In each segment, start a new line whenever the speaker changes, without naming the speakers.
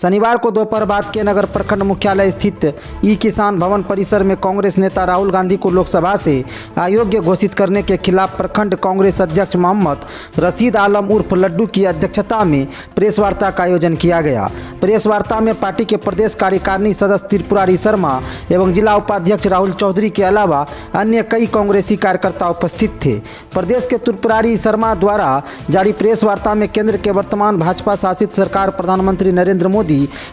शनिवार को दोपहर बाद के नगर प्रखंड मुख्यालय स्थित ई किसान भवन परिसर में कांग्रेस नेता राहुल गांधी को लोकसभा से अयोग्य घोषित करने के खिलाफ प्रखंड कांग्रेस अध्यक्ष मोहम्मद रशीद आलम उर्फ लड्डू की अध्यक्षता में प्रेस वार्ता का आयोजन किया गया। प्रेस वार्ता में पार्टी के प्रदेश कार्यकारिणी सदस्य त्रिपुरारी शर्मा एवं जिला उपाध्यक्ष राहुल चौधरी के अलावा अन्य कई कांग्रेसी कार्यकर्ता उपस्थित थे। प्रदेश के त्रिपुरारी शर्मा द्वारा जारी प्रेस वार्ता में केंद्र के वर्तमान भाजपा शासित सरकार प्रधानमंत्री नरेंद्र मोदी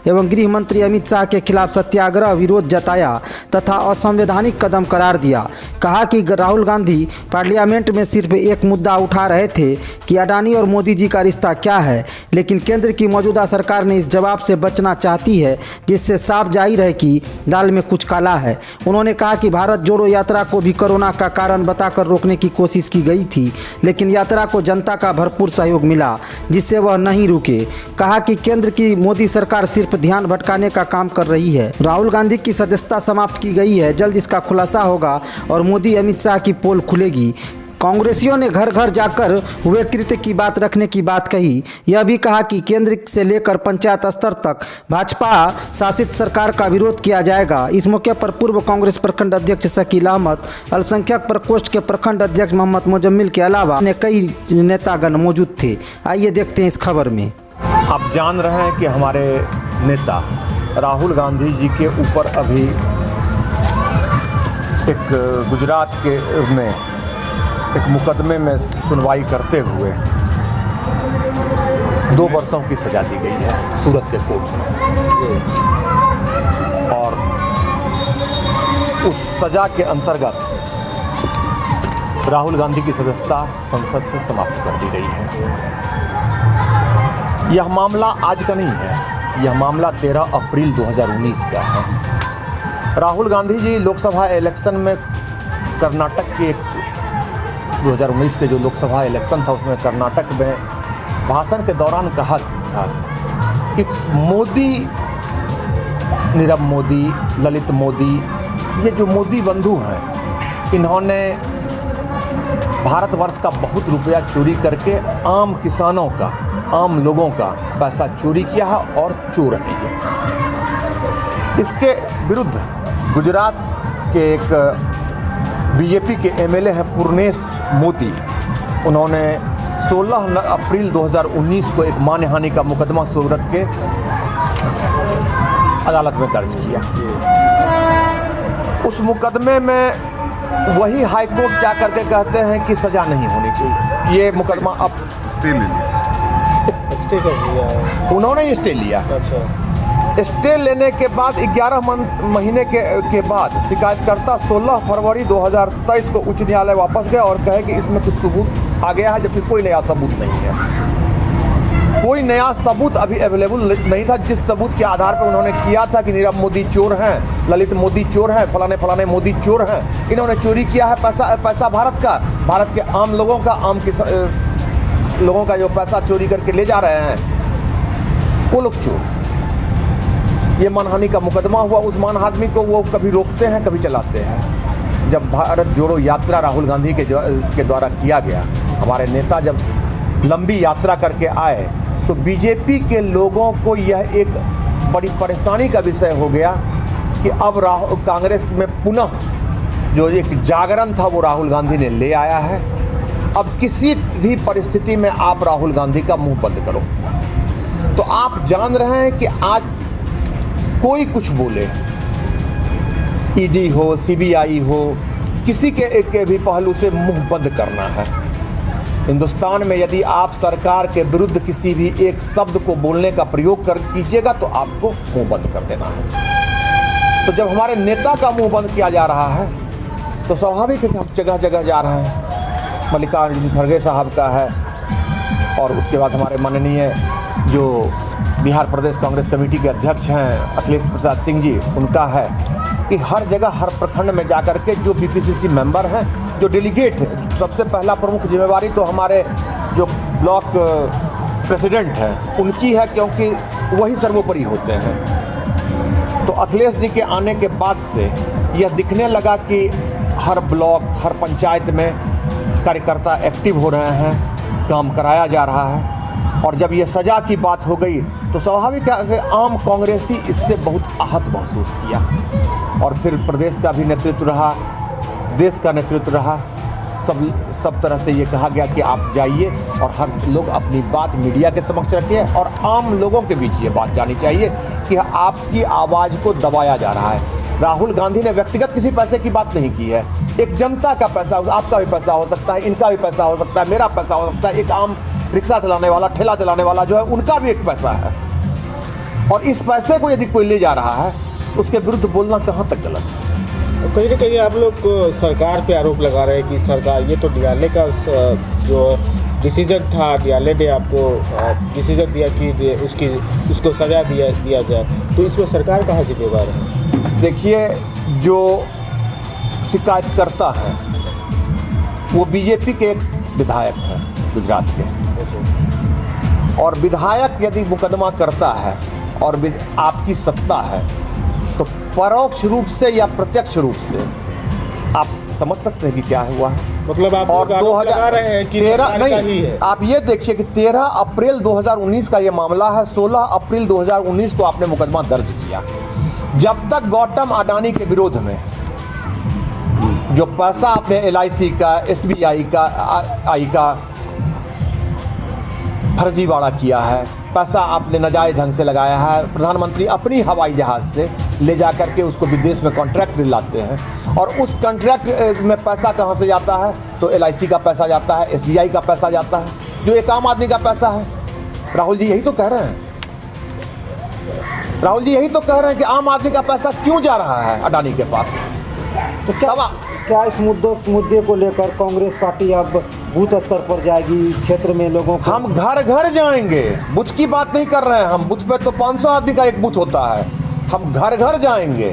एवं गृह मंत्री अमित शाह के खिलाफ सत्याग्रह विरोध जताया तथा असंवैधानिक कदम करार दिया। कहा कि राहुल गांधी पार्लियामेंट में सिर्फ एक मुद्दा उठा रहे थे कि अडानी और मोदी जी का रिश्ता क्या है, लेकिन केंद्र की मौजूदा सरकार ने इस जवाब से बचना चाहती है, जिससे साफ जाहिर है कि दाल में कुछ काला है। उन्होंने कहा कि भारत जोड़ो यात्रा को भी कोरोना का कारण बताकर रोकने की कोशिश की गई थी, लेकिन यात्रा को जनता का भरपूर सहयोग मिला, जिससे वह नहीं रुके। कहा कि केंद्र की मोदी सरकार सिर्फ ध्यान भटकाने का काम कर रही है। राहुल गांधी की सदस्यता समाप्त की गई है, जल्द इसका खुलासा होगा और मोदी अमित शाह की पोल खुलेगी। कांग्रेसियों ने घर घर जाकर हुए कृत्य की बात रखने की बात कही। यह भी कहा कि केंद्र से लेकर पंचायत स्तर तक भाजपा शासित सरकार का विरोध किया जाएगा। इस मौके पर पूर्व कांग्रेस प्रखंड अध्यक्ष शकील अहमद, अल्पसंख्यक प्रकोष्ठ के प्रखंड अध्यक्ष मोहम्मद मुजम्मिल के अलावा अन्य कई नेतागण मौजूद थे। आइए देखते हैं इस खबर में।
आप जान रहे हैं कि हमारे नेता राहुल गांधी जी के ऊपर अभी एक गुजरात के में एक मुकदमे में सुनवाई करते हुए 2 वर्षों की सज़ा दी गई है सूरत के कोर्ट में, और उस सज़ा के अंतर्गत राहुल गांधी की सदस्यता संसद से समाप्त कर दी गई है। यह मामला आज का नहीं है, यह मामला 13 अप्रैल 2019 का है। राहुल गांधी जी लोकसभा इलेक्शन में कर्नाटक के 2019 के जो लोकसभा इलेक्शन था उसमें कर्नाटक में भाषण के दौरान कहा था कि मोदी, नीरव मोदी, ललित मोदी, ये जो मोदी बंधु हैं, इन्होंने भारतवर्ष का बहुत रुपया चोरी करके आम किसानों का, आम लोगों का पैसा चोरी किया है और चोर है। इसके विरुद्ध गुजरात के एक बीजेपी के एमएलए हैं पूर्णेश मोदी, उन्होंने 16 अप्रैल 2019 को एक मानहानि का मुकदमा सूरत के अदालत में दर्ज किया। उस मुकदमे में वही हाईकोर्ट जा करके कहते हैं कि सज़ा नहीं होनी चाहिए। ये मुकदमा अब
स्टे कर लिया,
उन्होंने स्टे लिया।
अच्छा,
स्टे लेने के बाद 11 महीने के बाद शिकायतकर्ता 16 फरवरी 2023 को उच्च न्यायालय वापस गए और कहे कि इसमें कुछ सबूत आ गया है, जबकि कोई नया सबूत नहीं है। कोई नया सबूत अभी अवेलेबल नहीं था, जिस सबूत के आधार पर उन्होंने किया था कि नीरव मोदी चोर हैं, ललित मोदी चोर हैं, फलाने मोदी चोर हैं, इन्होंने चोरी किया है पैसा भारत का, भारत के आम लोगों का, आम लोगों का जो पैसा चोरी करके ले जा रहे हैं वो लोग चोर। ये मानहानि का मुकदमा हुआ। उस मानहानि को वो कभी रोकते हैं, कभी चलाते हैं। जब भारत जोड़ो यात्रा राहुल गांधी के द्वारा किया गया, हमारे नेता जब लंबी यात्रा करके आए तो बीजेपी के लोगों को यह एक बड़ी परेशानी का विषय हो गया कि अब कांग्रेस में पुनः जो एक जागरण था वो राहुल गांधी ने ले आया है। अब किसी भी परिस्थिति में आप राहुल गांधी का मुंह बंद करो। तो आप जान रहे हैं कि आज कोई कुछ बोले, ईडी हो, सीबीआई हो, किसी के भी पहलू से मुंह बंद करना है। हिंदुस्तान में यदि आप सरकार के विरुद्ध किसी भी एक शब्द को बोलने का प्रयोग कीजिएगा तो आपको मुंह बंद कर देना है। तो जब हमारे नेता का मुंह बंद किया जा रहा है तो स्वाभाविक है कि हम जगह जगह जा रहे हैं। मल्लिकार्जुन खड़गे साहब का है, और उसके बाद हमारे माननीय जो बिहार प्रदेश कांग्रेस कमेटी के अध्यक्ष हैं अखिलेश प्रसाद सिंह जी, उनका है कि हर जगह हर प्रखंड में जाकर के जो बीपीसीसी मेंबर हैं, जो डेलीगेट हैं, सबसे पहला प्रमुख जिम्मेवारी तो हमारे जो ब्लॉक प्रेसिडेंट हैं उनकी है, क्योंकि वही सर्वोपरि होते हैं। तो अखिलेश जी के आने के बाद से यह दिखने लगा कि हर ब्लॉक, हर पंचायत में कार्यकर्ता एक्टिव हो रहे हैं, काम कराया जा रहा है। और जब ये सज़ा की बात हो गई तो स्वाभाविक है कि आम कांग्रेसी इससे बहुत आहत महसूस किया। और फिर प्रदेश का भी नेतृत्व रहा, देश का नेतृत्व रहा, सब तरह से ये कहा गया कि आप जाइए और हर लोग अपनी बात मीडिया के समक्ष रखिए और आम लोगों के बीच ये बात जानी चाहिए कि आपकी आवाज़ को दबाया जा रहा है। राहुल गांधी ने व्यक्तिगत किसी पैसे की बात नहीं की है, एक जनता का पैसा, आपका भी पैसा हो सकता है, इनका भी पैसा हो सकता है, मेरा पैसा हो सकता है, एक आम रिक्शा चलाने वाला, ठेला चलाने वाला जो है उनका भी एक पैसा है। और इस पैसे को यदि कोई ले जा रहा है उसके विरुद्ध बोलना कहाँ तक गलत है?
कहीं ना कहीं आप लोग सरकार पे आरोप लगा रहे हैं कि सरकार, ये तो डीआरएल का जो डिसीजन था, डीआरएल ने आपको डिसीजन दिया कि उसको सज़ा दिया जाए, तो इसमें सरकार कहाँ जिम्मेवार है?
देखिए, जो शिकायतकर्ता है वो बीजेपी के एक विधायक हैं गुजरात के, और विधायक यदि मुकदमा करता है और आपकी सत्ता है तो परोक्ष रूप से या प्रत्यक्ष रूप से आप समझ सकते हैं कि क्या हुआ है।
मतलब आप
और 2013 नहीं
है।
आप ये देखिए कि 13 अप्रैल 2019 का ये मामला है, 16 अप्रैल 2019 को आपने मुकदमा दर्ज किया। जब तक गौतम अडानी के विरोध में जो पैसा आपने LIC का, SBI का फर्जीवाड़ा किया है, पैसा आपने नाजायज ढंग से लगाया है, प्रधानमंत्री अपनी हवाई जहाज़ से ले जा करके उसको विदेश में कॉन्ट्रैक्ट दिलाते हैं और उस कॉन्ट्रैक्ट में पैसा कहाँ से जाता है? तो LIC का पैसा जाता है, SBI का पैसा जाता है, जो एक आम आदमी का पैसा है। राहुल जी यही तो कह रहे हैं, राहुल जी यही तो कह रहे हैं कि आम आदमी का पैसा क्यों जा रहा है अडानी के पास।
तो क्या इस मुद्दे को लेकर कांग्रेस पार्टी अब बूथ स्तर पर जाएगी, क्षेत्र में लोगों को?
हम घर घर जाएंगे, बूथ की बात नहीं कर रहे हैं हम, बूथ पे तो 500 आदमी का एक बूथ होता है। हम घर घर जाएंगे,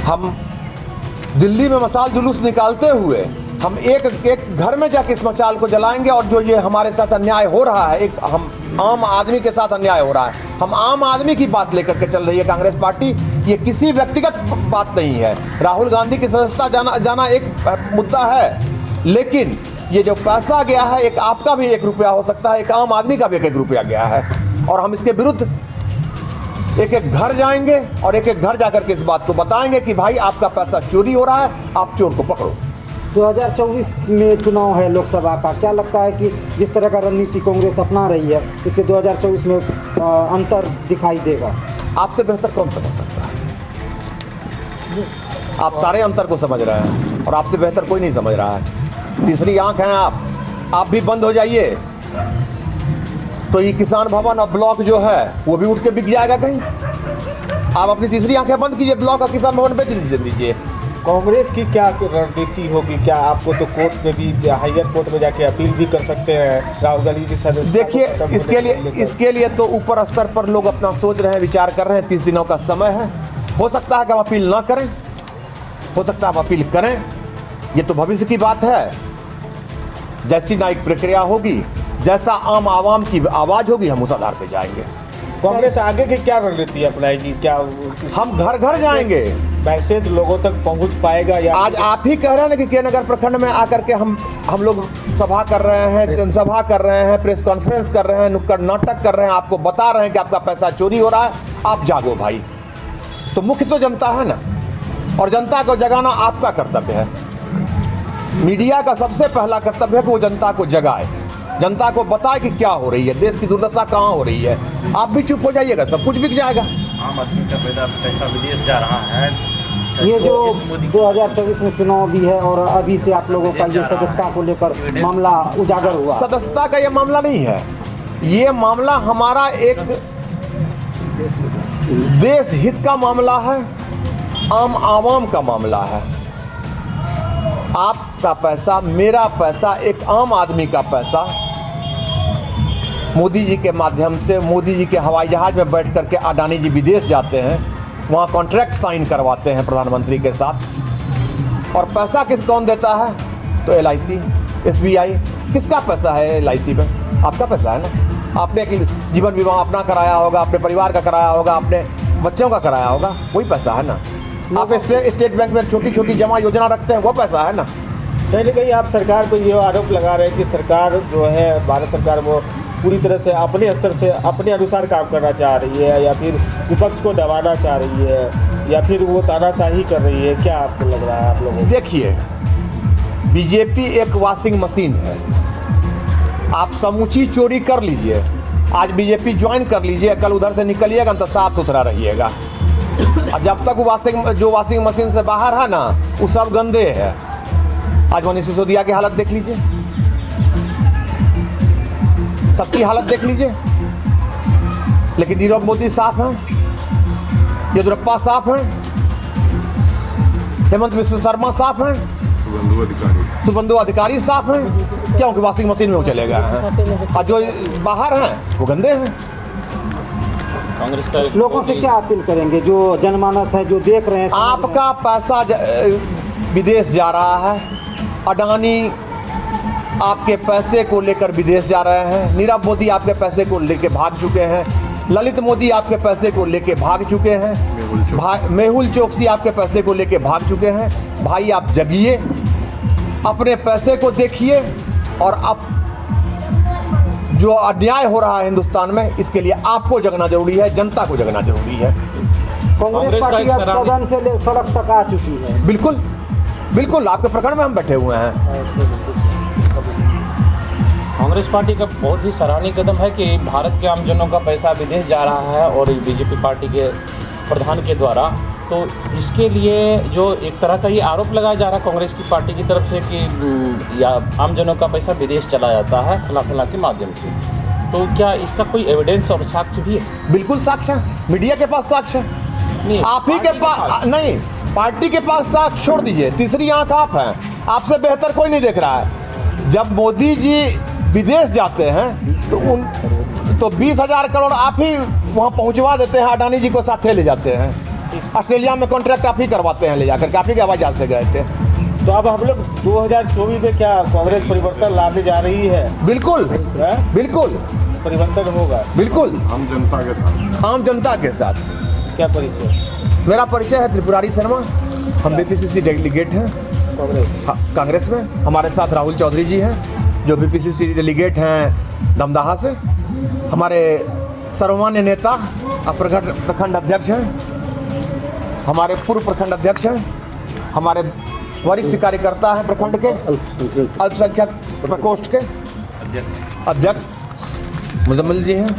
हम दिल्ली में मशाल जुलूस निकालते हुए हम एक घर में जाके इस मशाल को जलाएंगे। और जो ये हमारे साथ अन्याय हो रहा है, एक हम आम आदमी के साथ अन्याय हो रहा है, हम आम आदमी की बात लेकर के चल रही है कांग्रेस पार्टी। ये किसी व्यक्तिगत बात नहीं है। राहुल गांधी की सदस्यता जाना एक मुद्दा है, लेकिन ये जो पैसा गया है, एक आपका भी 1 रुपया हो सकता है, एक आम आदमी का भी 1 रुपया गया है, और हम इसके विरुद्ध एक एक घर जाएंगे और एक एक घर जाकर के इस बात को बताएंगे कि भाई आपका पैसा चोरी हो रहा है, आप चोर को पकड़ो।
2024 में चुनाव है लोकसभा का, क्या लगता है कि जिस तरह का रणनीति कांग्रेस अपना रही है इससे 2024 में अंतर दिखाई देगा?
आपसे बेहतर कौन समझ सकता है? आप सारे अंतर को समझ रहे हैं और आपसे बेहतर कोई नहीं समझ रहा है। तीसरी आंख हैं आप भी बंद हो जाइए तो ये किसान भवन और ब्लॉक जो है वो भी उठ के बिक जाएगा कहीं। आप अपनी तीसरी आंखें बंद कीजिए, ब्लॉक और किसान भवन बेच दीजिए।
कांग्रेस की क्या रणनीति होगी? क्या आपको तो कोर्ट में भी, हायर कोर्ट में जाके अपील भी कर सकते हैं राहुल गांधी की सदस्यता?
देखिए, इसके लिए तो ऊपर स्तर पर लोग अपना सोच रहे हैं, विचार कर रहे हैं। 30 दिनों का समय है, हो सकता है कि हम अपील ना करें, हो सकता है हम अपील करें, ये तो भविष्य की बात है। जैसी न्यायिक प्रक्रिया होगी, जैसा आम आवाम की आवाज़ होगी, हम उस आधार पर जाएंगे।
कांग्रेस आगे की क्या रणनीति अपनाएगी? क्या
हम घर घर जाएंगे,
मैसेज लोगों तक पहुंच पाएगा? या
आज आप ही कह रहे हैं ना कि के नगर प्रखंड में आकर के हम लोग सभा कर रहे हैं, जनसभा कर रहे हैं, प्रेस कॉन्फ्रेंस कर रहे हैं, नुक्कड़ नाटक कर रहे हैं, आपको बता रहे हैं कि आपका पैसा चोरी हो रहा है, आप जागो भाई। तो मुख्य तो जनता है ना, और जनता को जगाना आपका कर्तव्य है। मीडिया का सबसे पहला कर्तव्य है कि वो जनता को जगाए, जनता को बताए कि क्या हो रही है, देश की दुर्दशा कहाँ हो रही है। आप भी चुप हो जाइएगा, सब कुछ बिक जाएगा।
आम आदमी का पैसा विदेश जा रहा है।
ये जो 2024 में चुनाव भी है और अभी से आप लोगों का ये सदस्यता को लेकर मामला उजागर हुआ।
सदस्यता का ये मामला नहीं है, ये मामला हमारा एक देश हित का मामला है, आम आवाम का मामला है। आपका पैसा, मेरा पैसा, एक आम आदमी का पैसा मोदी जी के माध्यम से, मोदी जी के हवाई जहाज में बैठ करके अडानी जी विदेश जाते हैं, वहाँ कॉन्ट्रैक्ट साइन करवाते हैं प्रधानमंत्री के साथ। और पैसा कौन देता है? तो LIC, SBI। किसका पैसा है LIC में? आपका पैसा है ना। आपने जीवन बीमा अपना कराया होगा, अपने परिवार का कराया होगा, अपने बच्चों का कराया होगा, वही पैसा है ना। आप स्टेट बैंक में छोटी छोटी जमा योजना रखते हैं, वो पैसा है ना।
कहीं ना कहीं आप सरकार को ये आरोप लगा रहे हैं कि सरकार जो है, भारत सरकार, वो पूरी तरह से अपने स्तर से अपने अनुसार काम करना चाह रही है, या फिर विपक्ष को दबाना चाह रही है, या फिर वो तानाशाही कर रही है? क्या आपको लग रहा है आप लोगों को?
देखिए, बीजेपी एक वॉशिंग मशीन है। आप समूची चोरी कर लीजिए, आज बीजेपी ज्वाइन कर लीजिए, कल उधर से निकलिएगा तो साफ सुथरा रहिएगा। और जब तक वॉशिंग मशीन से बाहर है ना, वो सब गंदे है। आज मनीष सिसोदिया की हालत देख लीजिए, सबकी हालत देख लीजिए। लेकिन नीरव मोदी साफ हैं, येदियुरप्पा साफ हैं, हेमंत बिस्व शर्मा साफ हैं, शुभेंदु अधिकारी साफ हैं, क्योंकि वॉशिंग मशीन में वो चले गए हैं। और जो बाहर हैं वो गंदे हैं।
कांग्रेस का
लोगों से क्या अपील करेंगे, जो जनमानस है, जो देख रहे हैं?
आपका पैसा विदेश जा रहा है। अडानी आपके पैसे को लेकर विदेश जा रहे हैं। नीरव मोदी आपके पैसे को लेकर भाग चुके हैं। ललित मोदी आपके पैसे को लेकर भाग चुके हैं। मेहुल चोकसी आपके पैसे को लेकर भाग चुके हैं। भाई आप जगिए, अपने पैसे को देखिए, और अब जो अन्याय हो रहा है हिंदुस्तान में, इसके लिए आपको जगना जरूरी है, जनता को जगना जरूरी है।
कांग्रेस पार्टी अब सदन से सड़क तक आ चुकी है।
बिल्कुल बिल्कुल, आपके प्रखंड में हम बैठे हुए हैं।
कांग्रेस पार्टी का बहुत ही सराहनीय कदम है कि भारत के आमजनों का पैसा विदेश जा रहा है, और बीजेपी पार्टी के प्रधान के द्वारा। तो इसके लिए जो एक तरह का ये आरोप लगाया जा रहा है कांग्रेस की पार्टी की तरफ से कि या आमजनों का पैसा विदेश चला जाता है फला के माध्यम से, तो क्या इसका कोई एविडेंस और साक्ष्य भी है?
बिल्कुल साक्ष्य है, मीडिया के पास साक्ष्य है,
नहीं,
आप ही के पास नहीं, पार्टी के पास साक्ष्य छोड़ दीजिए, तीसरी आंख आप हैं, आपसे बेहतर कोई नहीं देख रहा है। जब मोदी जी विदेश जाते हैं तो 20,000 करोड़ आप ही वहाँ पहुँचवा देते हैं, अडानी जी को साथे ले जाते हैं। ऑस्ट्रेलिया में कॉन्ट्रैक्ट आप ही करवाते हैं ले जाकर के, आप ही के हवाई जहाज से गए थे।
तो अब हम लोग 2024 में क्या कांग्रेस परिवर्तन लाने जा रही है?
बिल्कुल बिल्कुल
परिवर्तन होगा,
बिल्कुल
आम जनता के साथ।
आम जनता के साथ।
क्या परिचय?
मेरा परिचय है त्रिपुरारी शर्मा, हम बीपीसीसी डेलीगेट हैं कांग्रेस में। हमारे साथ राहुल चौधरी जी हैं जो बीपीसीसी डेलीगेट हैं दमदाहा से। हमारे सर्वमान्य नेता प्रखंड अध्यक्ष हैं, हमारे पूर्व प्रखंड अध्यक्ष हैं, हमारे वरिष्ठ कार्यकर्ता हैं प्रखंड के, अल्पसंख्यक प्रकोष्ठ के अध्यक्ष मुजम्मिल जी हैं।